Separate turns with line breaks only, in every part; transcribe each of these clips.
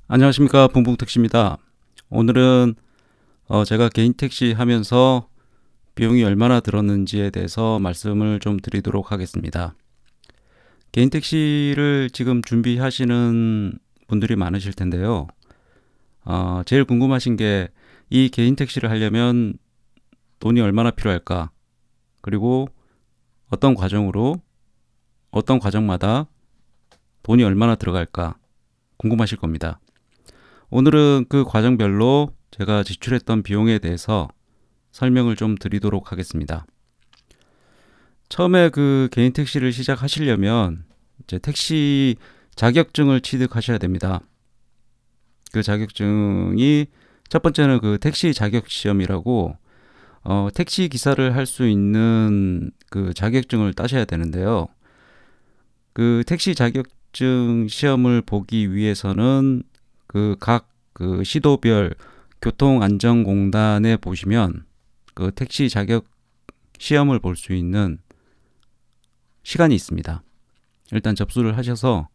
안녕하십니까, 붕붕택시입니다. 오늘은 제가 개인 택시 하면서 비용이 얼마나 들었는지에 대해서 말씀을 좀 드리도록 하겠습니다. 개인 택시를 지금 준비하시는 분들이 많으실 텐데요. 제일 궁금하신 게 이 개인 택시를 하려면 돈이 얼마나 필요할까? 그리고 어떤 과정으로, 어떤 과정마다 돈이 얼마나 들어갈까? 궁금하실 겁니다. 오늘은 그 과정별로 제가 지출했던 비용에 대해서 설명을 좀 드리도록 하겠습니다. 처음에 그 개인 택시를 시작하시려면 이제 택시 자격증을 취득하셔야 됩니다. 그 자격증이 첫 번째는 그 택시 자격 시험이라고 택시 기사를 할 수 있는 그 자격증을 따셔야 되는데요. 그 택시 자격증 시험을 보기 위해서는 그 각 그 시도별 교통안전공단에 보시면 그 택시 자격 시험을 볼 수 있는 시간이 있습니다. 일단 접수를 하셔서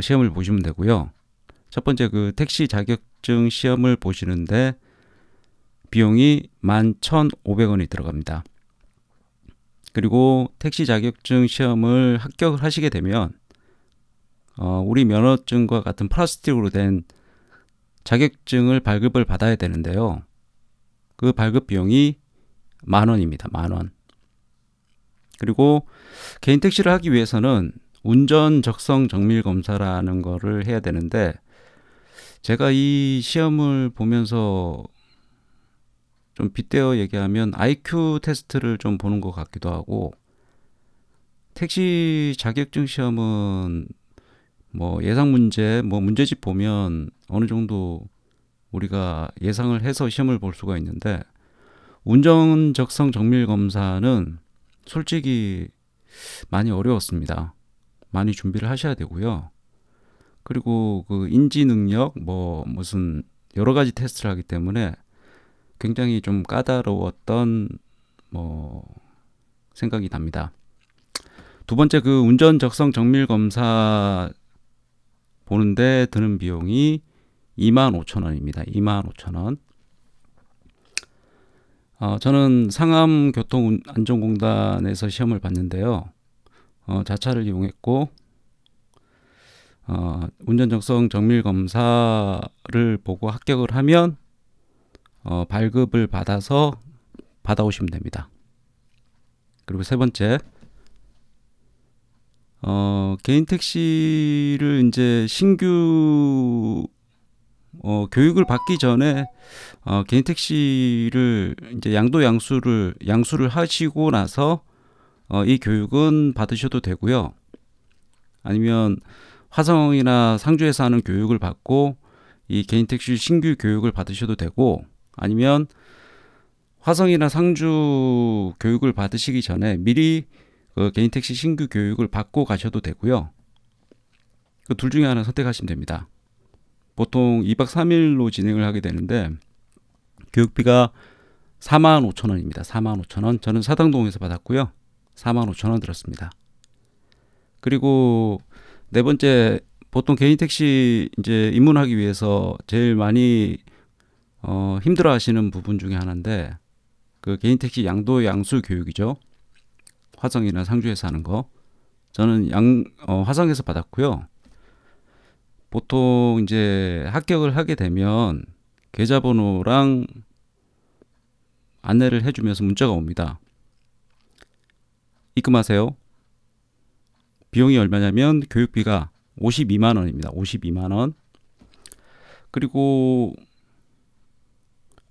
시험을 보시면 되고요. 첫 번째 그 택시 자격증 시험을 보시는데 비용이 11,500원이 들어갑니다. 그리고 택시 자격증 시험을 합격을 하시게 되면 우리 면허증과 같은 플라스틱으로 된 자격증을 발급을 받아야 되는데요. 그 발급 비용이 10,000원입니다. 10,000원. 그리고 개인 택시를 하기 위해서는 운전 적성 정밀 검사라는 거를 해야 되는데 제가 이 시험을 보면서 좀 빗대어 얘기하면 IQ 테스트를 좀 보는 것 같기도 하고, 택시 자격증 시험은 뭐 예상 문제, 뭐 문제집 보면 어느 정도 우리가 예상을 해서 시험을 볼 수가 있는데, 운전 적성 정밀 검사는 솔직히 많이 어려웠습니다. 많이 준비를 하셔야 되고요. 그리고 그 인지 능력, 뭐 무슨 여러 가지 테스트를 하기 때문에 굉장히 좀 까다로웠던 뭐 생각이 납니다. 두 번째 그 운전 적성 정밀 검사 보는데 드는 비용이 25,000원입니다. 25,000원. 저는 상암교통안전공단에서 시험을 봤는데요. 자차를 이용했고 운전 적성 정밀 검사를 보고 합격을 하면 발급을 받아서 받아오시면 됩니다. 그리고 세 번째, 개인 택시를 이제 신규 교육을 받기 전에 개인 택시를 이제 양수를 하시고 나서 이 교육은 받으셔도 되고요. 아니면 화성이나 상주에서 하는 교육을 받고 이 개인 택시 신규 교육을 받으셔도 되고, 아니면 화성이나 상주 교육을 받으시기 전에 미리 그 개인 택시 신규 교육을 받고 가셔도 되고요. 그 둘 중에 하나 선택하시면 됩니다. 보통 2박 3일로 진행을 하게 되는데 교육비가 45,000원입니다. 45,000원. 저는 사당동에서 받았고요. 45,000원 들었습니다. 그리고 네 번째, 보통 개인 택시 이제 입문하기 위해서 제일 많이 힘들어 하시는 부분 중에 하나인데 그 개인 택시 양도 양수 교육이죠. 화성이나 상주에서 하는 거. 저는 화성에서 받았고요. 보통 이제 합격을 하게 되면 계좌번호랑 안내를 해주면서 문자가 옵니다. 입금하세요. 비용이 얼마냐면 교육비가 52만 원입니다. 52만 원. 그리고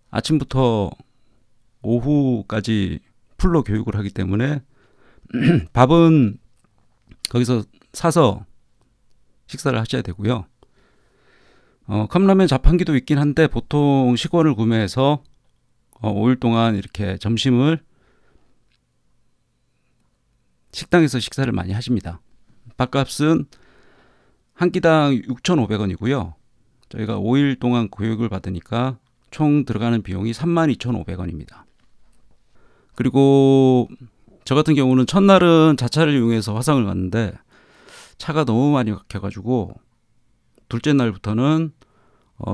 아침부터 오후까지 풀로 교육을 하기 때문에 밥은 거기서 사서 식사를 하셔야 되고요. 컵라면 자판기도 있긴 한데 보통 식원을 구매해서 5일 동안 이렇게 점심을 식당에서 식사를 많이 하십니다. 밥값은 한 끼당 6,500원이고요. 저희가 5일 동안 교육을 받으니까 총 들어가는 비용이 32,500원입니다. 그리고 저 같은 경우는 첫날은 자차를 이용해서 화성을 갔는데 차가 너무 많이 막혀가지고 둘째 날부터는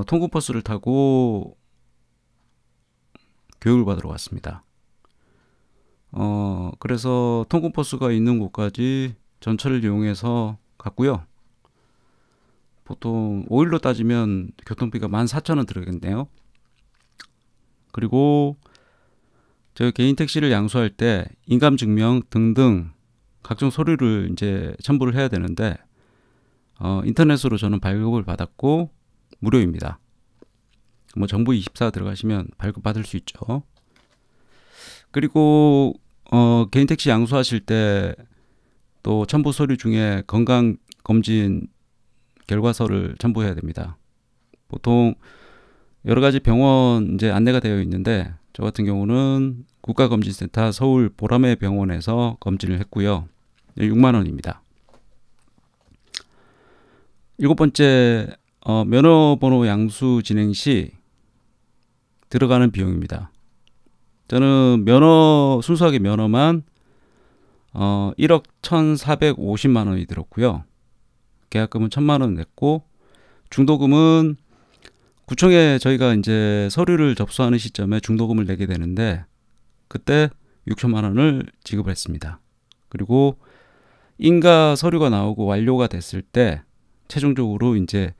통근버스를 타고 교육을 받으러 갔습니다. 그래서 통근버스가 있는 곳까지 전철을 이용해서 갔고요. 보통 5일로 따지면 교통비가 14,000원 들어겠네요. 그리고 저 개인 택시를 양수할 때 인감증명 등등 각종 서류를 이제 첨부를 해야 되는데 인터넷으로 저는 발급을 받았고 무료입니다. 뭐 정부24 들어가시면 발급 받을 수 있죠. 그리고 개인 택시 양수하실 때 또 첨부 서류 중에 건강검진 결과서를 첨부해야 됩니다. 보통 여러 가지 병원 이제 안내가 되어 있는데 저 같은 경우는 국가검진센터 서울 보라매 병원에서 검진을 했고요. 6만 원입니다. 7번째, 면허번호 양수 진행 시 들어가는 비용입니다. 저는 순수하게 면허만 1억 1,450만 원이 들었고요. 계약금은 1,000만 원 냈고, 중도금은 구청에 저희가 이제 서류를 접수하는 시점에 중도금을 내게 되는데, 그때 6천만 원을 지급을 했습니다. 그리고 인가 서류가 나오고 완료가 됐을 때, 최종적으로 이제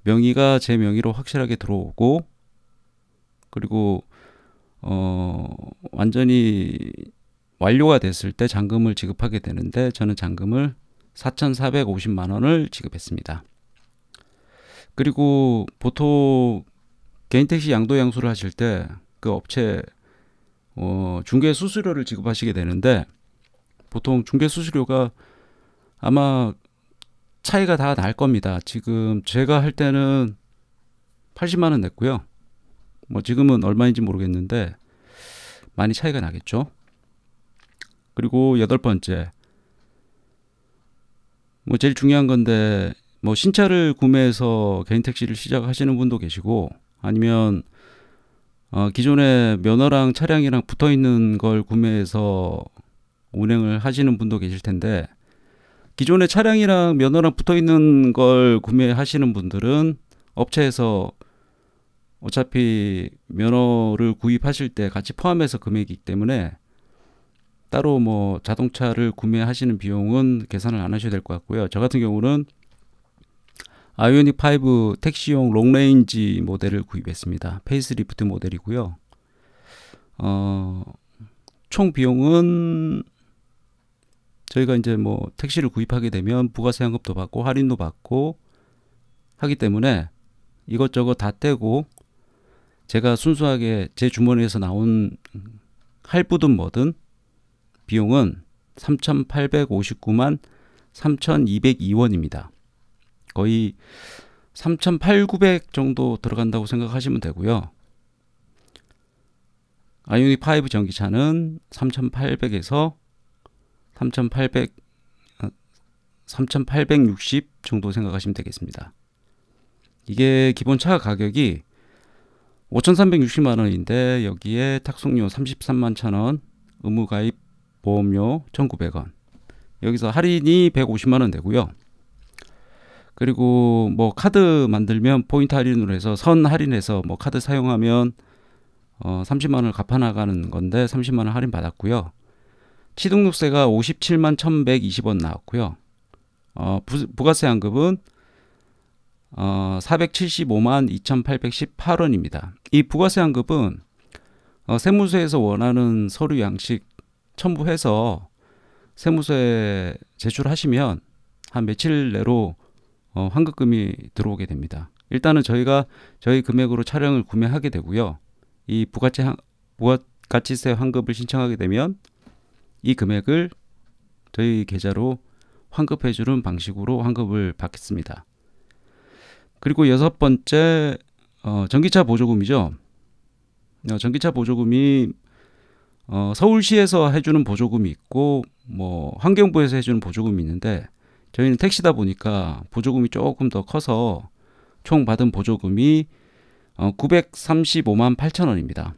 명의가 제 명의로 확실하게 들어오고, 그리고 완전히 완료가 됐을 때 잔금을 지급하게 되는데 저는 잔금을 4,450만 원을 지급했습니다. 그리고 보통 개인택시 양도양수를 하실 때 그 업체 중개 수수료를 지급하시게 되는데 보통 중개 수수료가 아마 차이가 다 날 겁니다. 지금 제가 할 때는 80만 원 냈고요. 뭐 지금은 얼마인지 모르겠는데 많이 차이가 나겠죠. 그리고 8번째, 뭐 제일 중요한 건데 뭐 신차를 구매해서 개인 택시를 시작하시는 분도 계시고 아니면 기존에 면허랑 차량이랑 붙어 있는 걸 구매해서 운행을 하시는 분도 계실 텐데 기존에 차량이랑 면허랑 붙어 있는 걸 구매하시는 분들은 업체에서 어차피 면허를 구입하실 때 같이 포함해서 금액이기 때문에 따로 뭐 자동차를 구매하시는 비용은 계산을 안 하셔야 될 것 같고요. 저 같은 경우는 아이오닉 5 택시용 롱레인지 모델을 구입했습니다. 페이스리프트 모델이고요. 총 비용은 저희가 이제 뭐 택시를 구입하게 되면 부가세 환급도 받고 할인도 받고 하기 때문에 이것저것 다 떼고 제가 순수하게 제 주머니에서 나온 할부든 뭐든 비용은 3,859만 3,202원입니다. 거의 3,800, 900 정도 들어간다고 생각하시면 되고요. 아이오닉 5 전기차는 3,800에서 3,860 정도 생각하시면 되겠습니다. 이게 기본 차 가격이 5,360만 원인데 여기에 탁송료 33만 1,000원, 의무가입 보험료 1,900원, 여기서 할인이 150만 원 되고요. 그리고 뭐 카드 만들면 포인트 할인으로 해서 선 할인해서 뭐 카드 사용하면 30만 원을 갚아 나가는 건데 30만 원 할인 받았고요. 취등록세가 57만 1,120원 나왔고요. 부가세 환급은 475만 2,818원입니다. 이 부가세 환급은 세무서에서 원하는 서류 양식 첨부해서 세무서에 제출하시면 한 며칠 내로 환급금이 들어오게 됩니다. 일단은 저희가 저희 금액으로 차량을 구매하게 되고요. 이 부가가치세 환급을 신청하게 되면 이 금액을 저희 계좌로 환급해주는 방식으로 환급을 받겠습니다. 그리고 6번째, 전기차 보조금이죠. 전기차 보조금이 서울시에서 해주는 보조금이 있고 뭐 환경부에서 해주는 보조금이 있는데 저희는 택시다 보니까 보조금이 조금 더 커서 총 받은 보조금이 935만 8천 원입니다.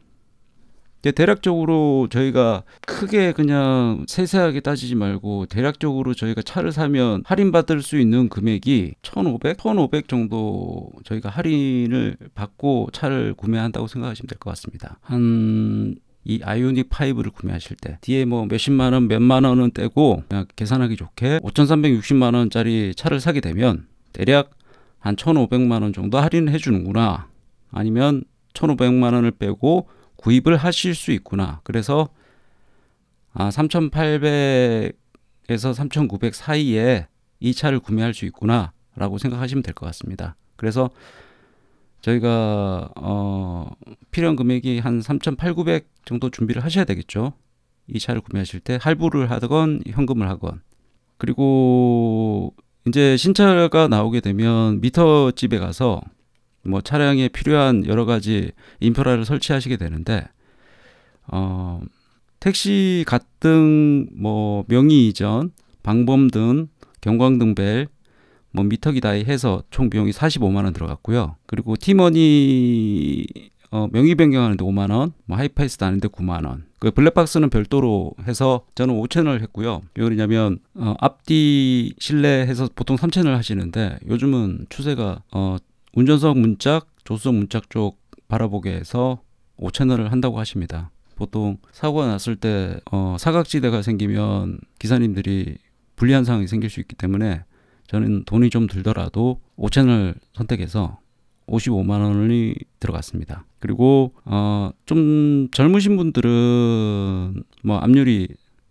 대략적으로 저희가 크게 그냥 세세하게 따지지 말고 대략적으로 저희가 차를 사면 할인받을 수 있는 금액이 1,500 정도 저희가 할인을 받고 차를 구매한다고 생각하시면 될 것 같습니다. 이 아이오닉 5를 구매하실 때 뒤에 뭐 몇십만원 몇만원은 떼고 그냥 계산하기 좋게 5,360만원짜리 차를 사게 되면 대략 한 1,500만원 정도 할인을 해주는구나, 아니면 1,500만원을 빼고 구입을 하실 수 있구나, 그래서 3,800에서 3,900 사이에 이 차를 구매할 수 있구나 라고 생각하시면 될 것 같습니다. 그래서 저희가 필요한 금액이 한 3,800 정도 준비를 하셔야 되겠죠. 이 차를 구매하실 때 할부를 하건 현금을 하건. 그리고 이제 신차가 나오게 되면 미터집에 가서 뭐 차량에 필요한 여러 가지 인프라를 설치하시게 되는데, 택시 가등, 뭐 명의 이전, 방범등, 경광등벨, 뭐 미터기 다이 해서 총 비용이 45만원 들어갔고요. 그리고 티머니 명의 변경하는데 5만원, 뭐 하이패스 다는데 9만원. 그 블랙박스는 별도로 해서 저는 5채널 했고요. 왜 그러냐면 앞뒤 실내 해서 보통 3채널 하시는데 요즘은 추세가 운전석 문짝, 조수석 문짝 쪽 바라보게 해서 5채널을 한다고 하십니다. 보통 사고가 났을 때 사각지대가 생기면 기사님들이 불리한 상황이 생길 수 있기 때문에 저는 돈이 좀 들더라도 5채널 선택해서 55만원이 들어갔습니다. 그리고 좀 젊으신 분들은 뭐 앞유리,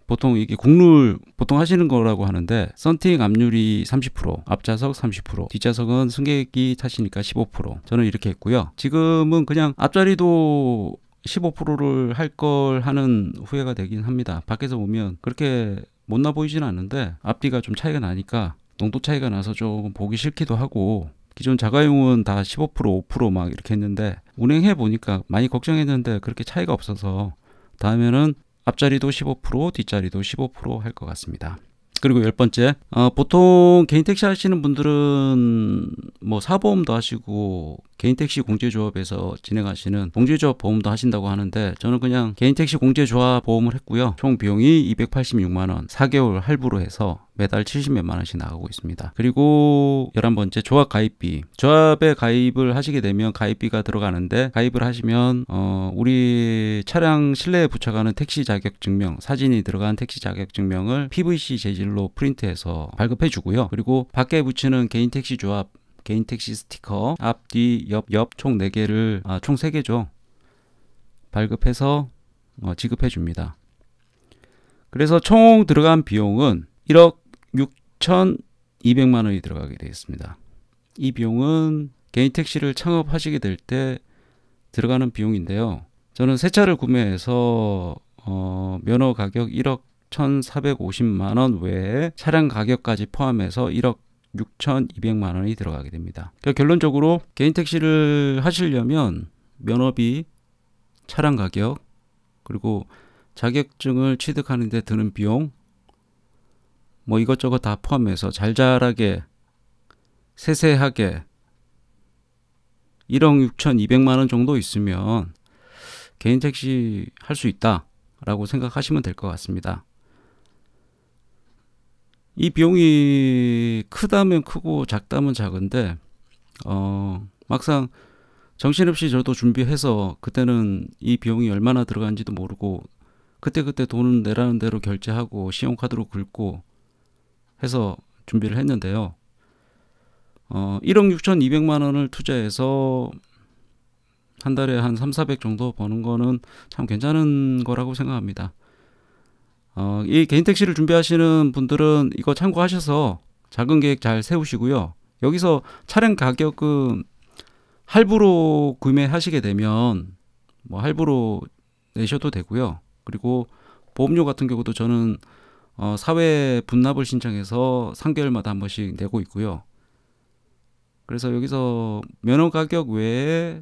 보통 이게 국룰 보통 하시는 거라고 하는데, 썬팅 앞유리 30%, 앞좌석 30%, 뒷좌석은 승객이 타시니까 15%. 저는 이렇게 했고요. 지금은 그냥 앞자리도 15%를 할 걸 하는 후회가 되긴 합니다. 밖에서 보면 그렇게 못나 보이진 않는데 앞뒤가 좀 차이가 나니까 농도 차이가 나서 좀 보기 싫기도 하고, 기존 자가용은 다 15%, 5% 막 이렇게 했는데 운행해 보니까 많이 걱정했는데 그렇게 차이가 없어서 다음에는 앞자리도 15%, 뒷자리도 15% 할 것 같습니다. 그리고 10번째, 보통 개인 택시 하시는 분들은 뭐 사보험도 하시고 개인 택시 공제조합에서 진행하시는 공제조합 보험도 하신다고 하는데, 저는 그냥 개인 택시 공제조합 보험을 했고요. 총 비용이 286만원, 4개월 할부로 해서 매달 70몇만 원씩 나가고 있습니다. 그리고 11번째, 조합 가입비. 조합에 가입을 하시게 되면 가입비가 들어가는데, 가입을 하시면 우리 차량 실내에 붙여가는 택시 자격증명, 사진이 들어간 택시 자격증명을 PVC 재질로 프린트해서 발급해 주고요. 그리고 밖에 붙이는 개인 택시 조합, 개인 택시 스티커 앞, 뒤, 옆 총 4개를 총 3개죠. 발급해서 지급해 줍니다. 그래서 총 들어간 비용은 1억 6,200만 원이 들어가게 되겠습니다. 이 비용은 개인 택시를 창업하시게 될 때 들어가는 비용인데요. 저는 새 차를 구매해서 면허 가격 1억 1,450만 원 외에 차량 가격까지 포함해서 1억 6,200만 원이 들어가게 됩니다. 그러니까 결론적으로 개인 택시를 하시려면 면허비, 차량 가격, 그리고 자격증을 취득하는 데 드는 비용, 뭐 이것저것 다 포함해서 잘잘하게 세세하게 1억 6,200만 원 정도 있으면 개인 택시 할 수 있다 라고 생각하시면 될 것 같습니다. 이 비용이 크다면 크고 작다면 작은데 막상 정신없이 저도 준비해서 그때는 이 비용이 얼마나 들어간지도 모르고 그때 돈은 내라는 대로 결제하고 신용카드로 긁고 해서 준비를 했는데요. 1억 6,200만 원을 투자해서 한 달에 한 3,400 정도 버는 거는 참 괜찮은 거라고 생각합니다. 이 개인 택시를 준비하시는 분들은 이거 참고하셔서 작은 계획 잘 세우시고요. 여기서 차량 가격은 할부로 구매하시게 되면 뭐 할부로 내셔도 되고요. 그리고 보험료 같은 경우도 저는 사회 분납을 신청해서 3개월마다 한 번씩 내고 있고요. 그래서 여기서 면허 가격 외에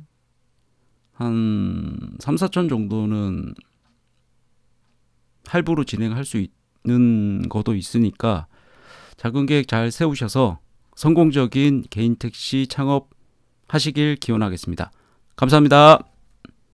한 3, 4천 정도는 할부로 진행할 수 있는 것도 있으니까 작은 계획 잘 세우셔서 성공적인 개인 택시 창업 하시길 기원하겠습니다. 감사합니다.